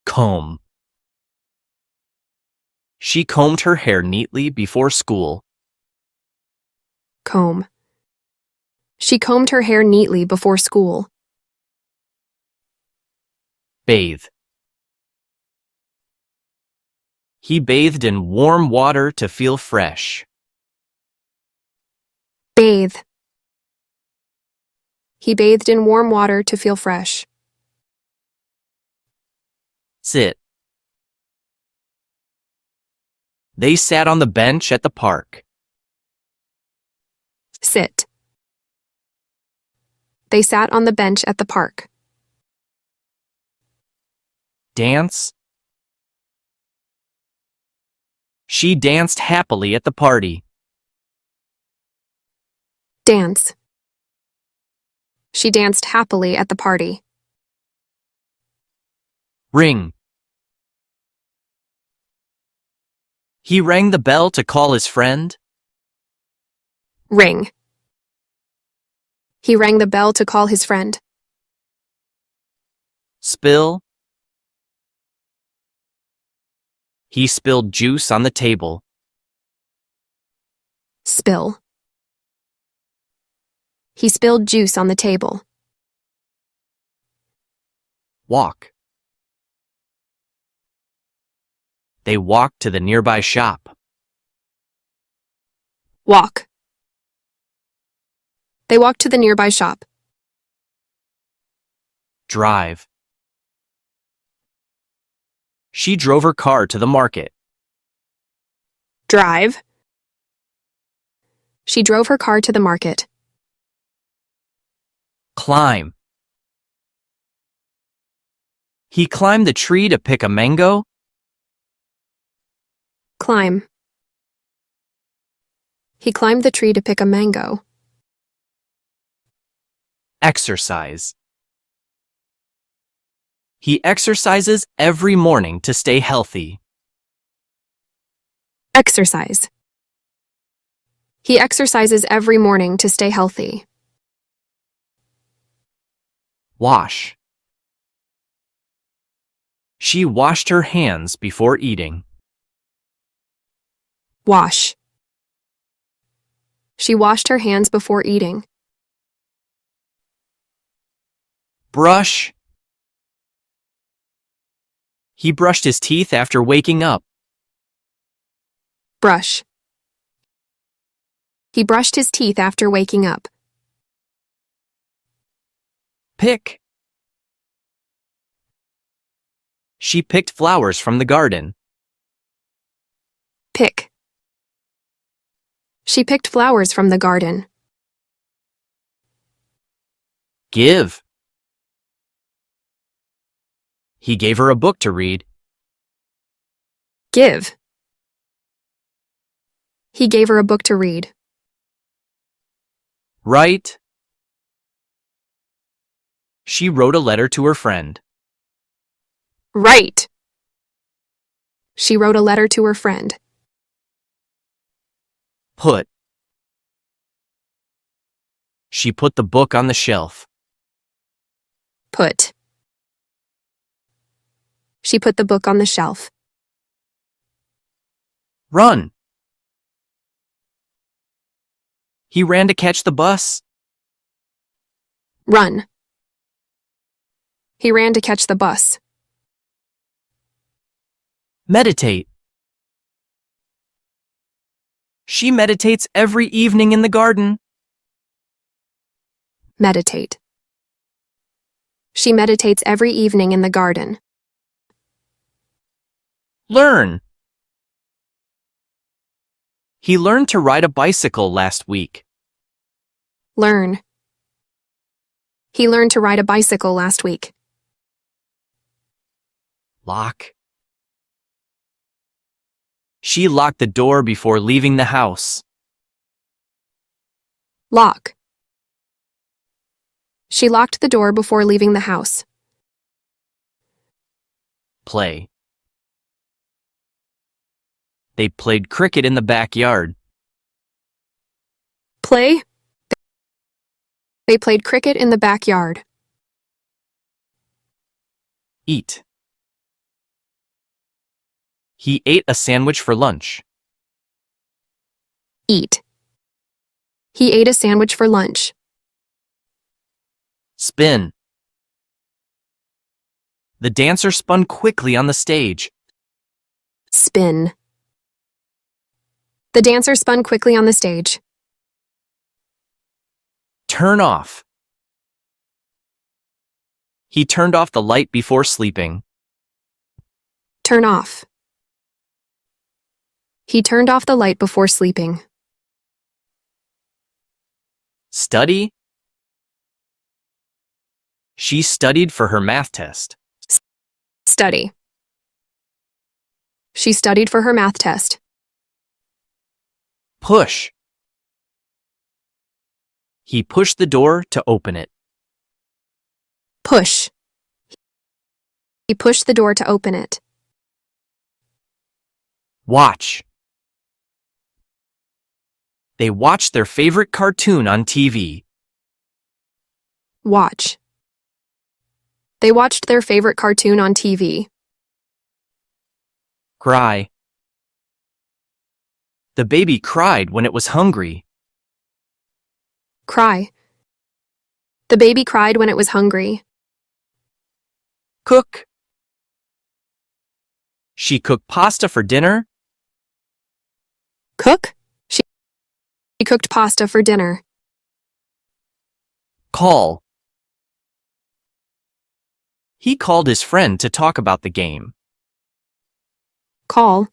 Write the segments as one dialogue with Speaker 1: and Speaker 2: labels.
Speaker 1: Comb. She combed her hair neatly before school.
Speaker 2: Comb. She combed her hair neatly before school.
Speaker 1: Bathe. He bathed in warm water to feel fresh.
Speaker 2: Bathe. He bathed in warm water to feel fresh.
Speaker 1: Sit. They sat on the bench at the park.
Speaker 2: Sit. They sat on the bench at the park.
Speaker 1: Dance. She danced happily at the party.
Speaker 2: Dance. She danced happily at the party.
Speaker 1: Ring. He rang the bell to call his friend.
Speaker 2: Ring. He rang the bell to call his friend.
Speaker 1: Spill. He spilled juice on the table.
Speaker 2: Spill. He spilled juice on the table.
Speaker 1: Walk. They walked to the nearby shop.
Speaker 2: Walk. They walked to the nearby shop.
Speaker 1: Drive. She drove her car to the market.
Speaker 2: Drive. She drove her car to the market.
Speaker 1: Climb. He climbed the tree to pick a mango.
Speaker 2: Climb. He climbed the tree to pick a mango.
Speaker 1: Exercise. He exercises every morning to stay healthy.
Speaker 2: Exercise. He exercises every morning to stay healthy.
Speaker 1: Wash. She washed her hands before eating.
Speaker 2: Wash. She washed her hands before eating.
Speaker 1: Brush. He brushed his teeth after waking up.
Speaker 2: Brush. He brushed his teeth after waking up.
Speaker 1: Pick. She picked flowers from the garden.
Speaker 2: Pick. She picked flowers from the garden.
Speaker 1: Give. He gave her a book to read.
Speaker 2: Give. He gave her a book to read.
Speaker 1: Write. She wrote a letter to her friend.
Speaker 2: Write. She wrote a letter to her friend.
Speaker 1: Put. She put the book on the shelf.
Speaker 2: Put. She put the book on the shelf.
Speaker 1: Run. He ran to catch the bus.
Speaker 2: Run. He ran to catch the bus.
Speaker 1: Meditate. She meditates every evening in the garden.
Speaker 2: Meditate. She meditates every evening in the garden.
Speaker 1: Learn. He learned to ride a bicycle last week.
Speaker 2: Learn. He learned to ride a bicycle last week.
Speaker 1: Lock. She locked the door before leaving the house.
Speaker 2: Lock. She locked the door before leaving the house.
Speaker 1: Play. They played cricket in the backyard.
Speaker 2: Play. They played cricket in the backyard.
Speaker 1: Eat. He ate a sandwich for lunch.
Speaker 2: Eat. He ate a sandwich for lunch.
Speaker 1: Spin. The dancer spun quickly on the stage.
Speaker 2: Spin. The dancer spun quickly on the stage.
Speaker 1: Turn off. He turned off the light before sleeping.
Speaker 2: Turn off. He turned off the light before sleeping.
Speaker 1: Study. She studied for her math test.
Speaker 2: Study. She studied for her math test.
Speaker 1: Push. He pushed the door to open it.
Speaker 2: Push. He pushed the door to open it.
Speaker 1: Watch. They watched their favorite cartoon on TV.
Speaker 2: Watch. They watched their favorite cartoon on TV.
Speaker 1: Cry. The baby cried when it was hungry.
Speaker 2: Cry. The baby cried when it was hungry.
Speaker 1: Cook. She cooked pasta for dinner.
Speaker 2: Cook. She cooked pasta for dinner.
Speaker 1: Call. He called his friend to talk about the game.
Speaker 2: Call.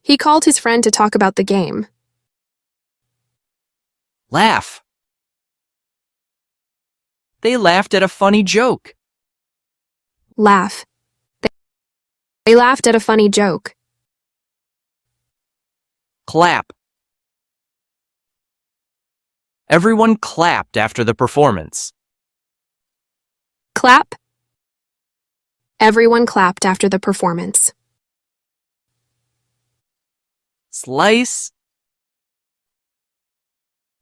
Speaker 2: He called his friend to talk about the game.
Speaker 1: Laugh. They laughed at a funny joke.
Speaker 2: Laugh. They laughed at a funny joke.
Speaker 1: Clap. Everyone clapped after the performance.
Speaker 2: Clap. Everyone clapped after the performance.
Speaker 1: Slice.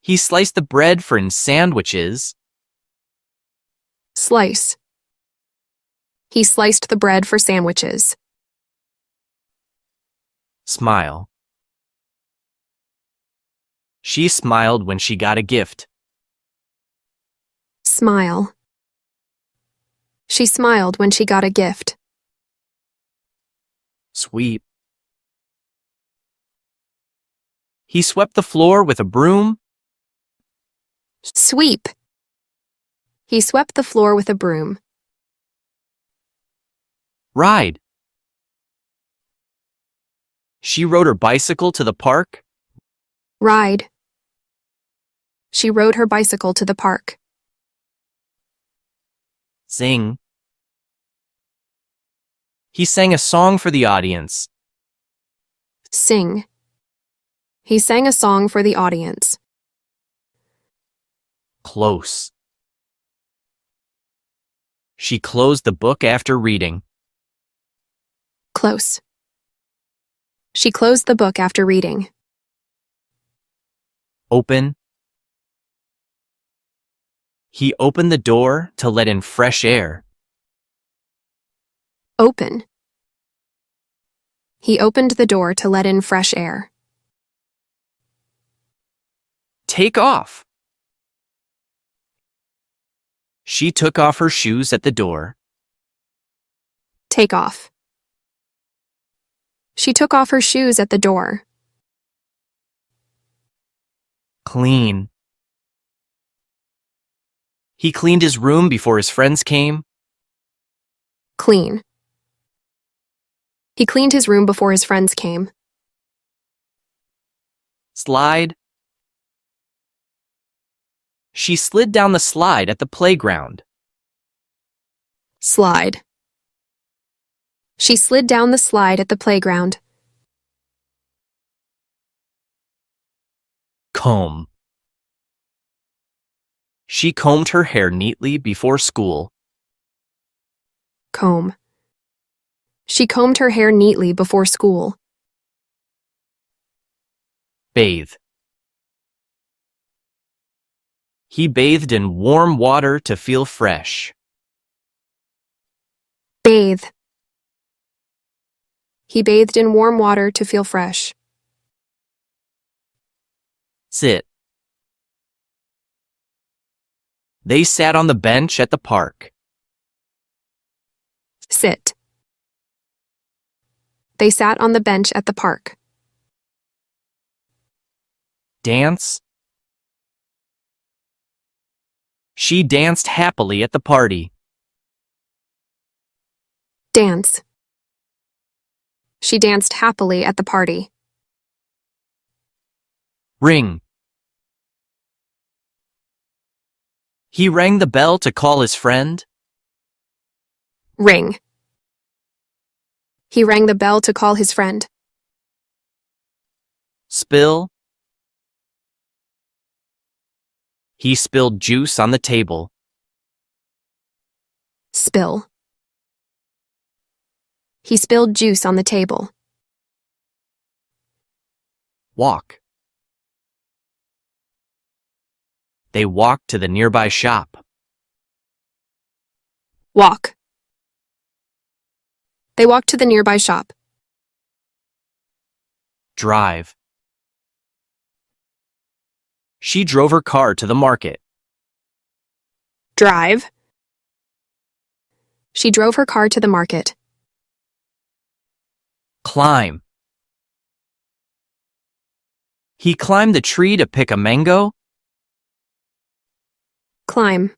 Speaker 1: He sliced the bread for sandwiches.
Speaker 2: Slice. He sliced the bread for sandwiches.
Speaker 1: Smile. She smiled when she got a gift.
Speaker 2: Smile. She smiled when she got a gift.
Speaker 1: Sweep. He swept the floor with a broom.
Speaker 2: Sweep. He swept the floor with a broom.
Speaker 1: Ride. She rode her bicycle to the park.
Speaker 2: Ride. She rode her bicycle to the park.
Speaker 1: Sing. He sang a song for the audience.
Speaker 2: Sing. He sang a song for the audience.
Speaker 1: Close. She closed the book after reading.
Speaker 2: Close. She closed the book after reading.
Speaker 1: Open. He opened the door to let in fresh air.
Speaker 2: Open. He opened the door to let in fresh air.
Speaker 1: Take off. She took off her shoes at the door.
Speaker 2: Take off. She took off her shoes at the door.
Speaker 1: Clean. He cleaned his room before his friends came.
Speaker 2: Clean. He cleaned his room before his friends came.
Speaker 1: Slide. She slid down the slide at the playground.
Speaker 2: Slide. She slid down the slide at the playground.
Speaker 1: Comb. She combed her hair neatly before school.
Speaker 2: Comb. She combed her hair neatly before school.
Speaker 1: Bathe. He bathed in warm water to feel fresh.
Speaker 2: Bathe. He bathed in warm water to feel fresh.
Speaker 1: Sit. They sat on the bench at the park.
Speaker 2: Sit. They sat on the bench at the park.
Speaker 1: Dance. She danced happily at the party.
Speaker 2: Dance. She danced happily at the party.
Speaker 1: Ring. He rang the bell to call his friend.
Speaker 2: Ring. He rang the bell to call his friend.
Speaker 1: Spill. He spilled juice on the table.
Speaker 2: Spill. He spilled juice on the table.
Speaker 1: Walk. They walked to the nearby shop.
Speaker 2: Walk. They walked to the nearby shop.
Speaker 1: Drive. She drove her car to the market.
Speaker 2: Drive. She drove her car to the market.
Speaker 1: Climb. He climbed the tree to pick a mango.
Speaker 2: Climb.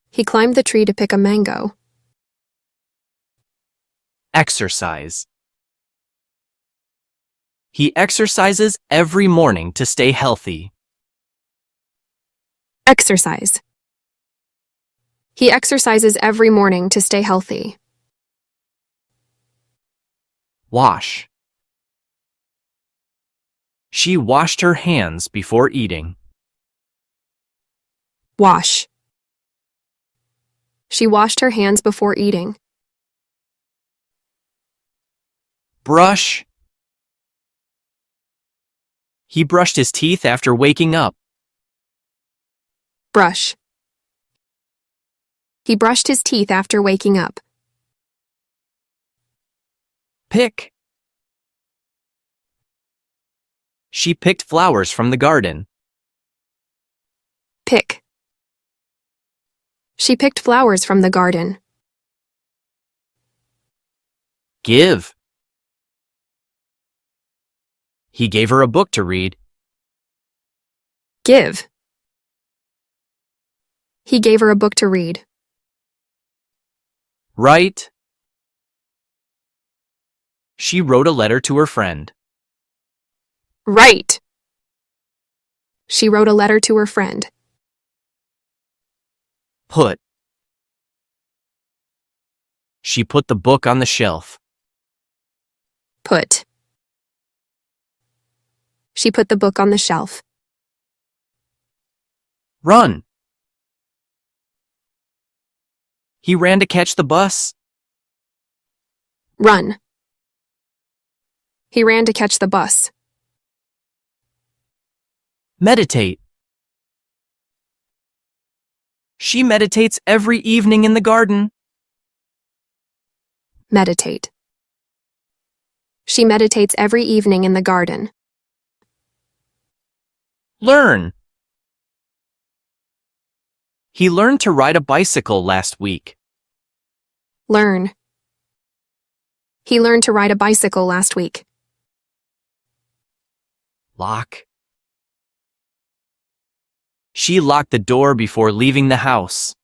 Speaker 2: He climbed the tree to pick a mango.
Speaker 1: Exercise. He exercises every morning to stay healthy.
Speaker 2: Exercise. He exercises every morning to stay healthy.
Speaker 1: Wash. She washed her hands before eating.
Speaker 2: Wash. She washed her hands before eating.
Speaker 1: Brush. He brushed his teeth after waking up.
Speaker 2: Brush. He brushed his teeth after waking up.
Speaker 1: Pick. She picked flowers from the garden.
Speaker 2: Pick. She picked flowers from the garden.
Speaker 1: Give. He gave her a book to read.
Speaker 2: Give. He gave her a book to read.
Speaker 1: Write. She wrote a letter to her friend.
Speaker 2: Write. She wrote a letter to her friend.
Speaker 1: Put. She put the book on the shelf.
Speaker 2: Put. She put the book on the shelf.
Speaker 1: Run. He ran to catch the bus.
Speaker 2: Run. He ran to catch the bus.
Speaker 1: Meditate. She meditates every evening in the garden.
Speaker 2: Meditate. She meditates every evening in the garden.
Speaker 1: Learn. He learned to ride a bicycle last week.
Speaker 2: Learn. He learned to ride a bicycle last week.
Speaker 1: Lock. She locked the door before leaving the house.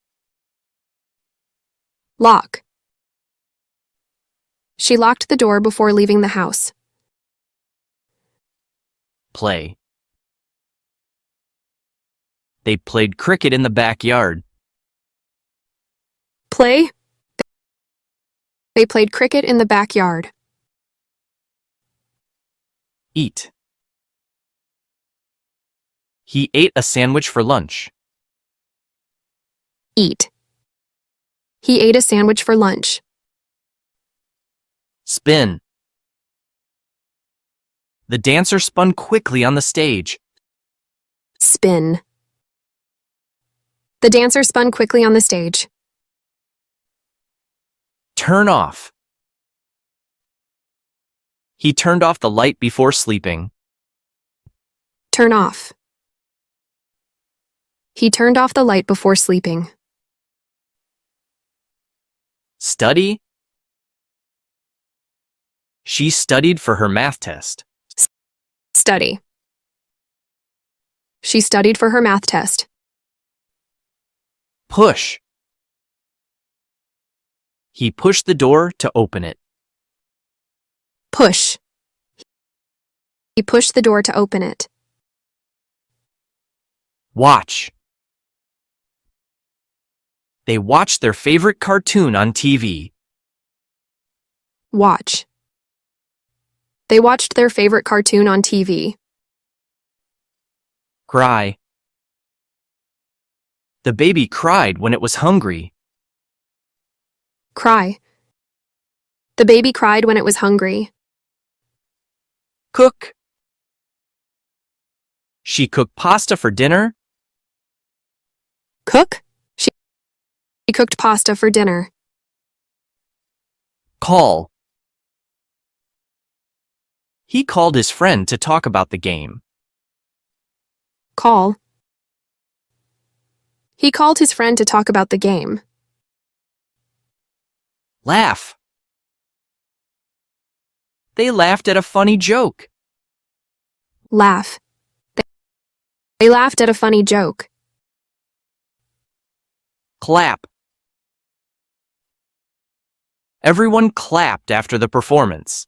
Speaker 2: Lock. She locked the door before leaving the house.
Speaker 1: Play. They played cricket in the backyard.
Speaker 2: Play. They played cricket in the backyard.
Speaker 1: Eat. He ate a sandwich for lunch.
Speaker 2: Eat. He ate a sandwich for lunch.
Speaker 1: Spin. The dancer spun quickly on the stage.
Speaker 2: Spin. The dancer spun quickly on the stage.
Speaker 1: Turn off. He turned off the light before sleeping.
Speaker 2: Turn off. He turned off the light before sleeping.
Speaker 1: Study. She studied for her math test.
Speaker 2: Study. She studied for her math test.
Speaker 1: Push. He pushed the door to open it.
Speaker 2: Push. He pushed the door to open it.
Speaker 1: Watch. They watched their favorite cartoon on TV.
Speaker 2: Watch. They watched their favorite cartoon on TV.
Speaker 1: Cry. The baby cried when it was hungry.
Speaker 2: Cry. The baby cried when it was hungry.
Speaker 1: Cook. She cooked pasta for dinner.
Speaker 2: Cook. She cooked pasta for dinner.
Speaker 1: Call. He called his friend to talk about the game.
Speaker 2: Call. He called his friend to talk about the game.
Speaker 1: Laugh. They laughed at a funny joke.
Speaker 2: Laugh. They laughed at a funny joke.
Speaker 1: Clap. Everyone clapped after the performance.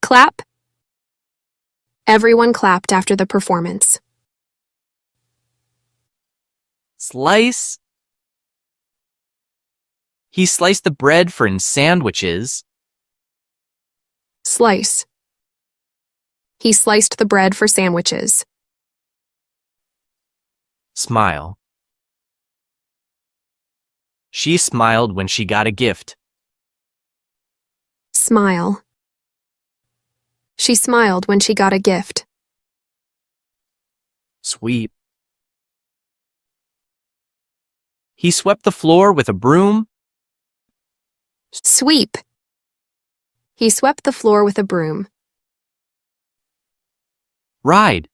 Speaker 2: Clap. Everyone clapped after the performance.
Speaker 1: Slice. He sliced the bread for in sandwiches.
Speaker 2: Slice. He sliced the bread for sandwiches.
Speaker 1: Smile. She smiled when she got a gift.
Speaker 2: Smile. She smiled when she got a gift.
Speaker 1: Sweep. He swept the floor with a broom.
Speaker 2: Sweep. He swept the floor with a broom.
Speaker 1: Ride.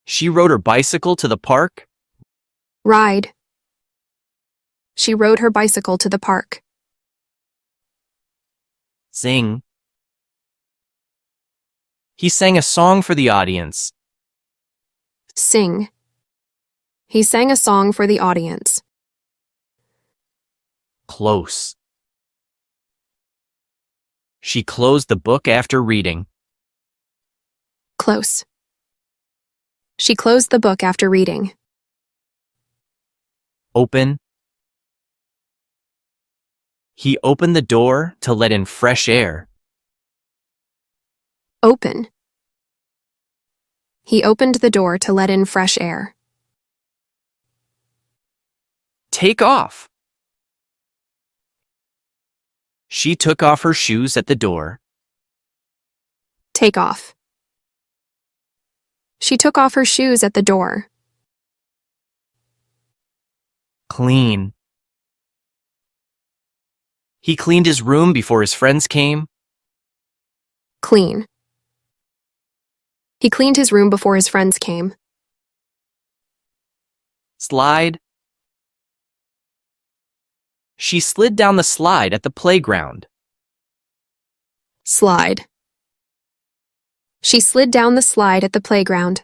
Speaker 1: She rode her bicycle to the park.
Speaker 2: Ride. She rode her bicycle to the park.
Speaker 1: Sing. He sang a song for the audience.
Speaker 2: Sing. He sang a song for the audience.
Speaker 1: Close. She closed the book after reading.
Speaker 2: Close. She closed the book after reading.
Speaker 1: Open. He opened the door to let in fresh air.
Speaker 2: Open. He opened the door to let in fresh air.
Speaker 1: Take off. She took off her shoes at the door.
Speaker 2: Take off. She took off her shoes at the door.
Speaker 1: Clean. He cleaned his room before his friends came.
Speaker 2: Clean. He cleaned his room before his friends came.
Speaker 1: Slide. She slid down the slide at the playground.
Speaker 2: Slide. She slid down the slide at the playground.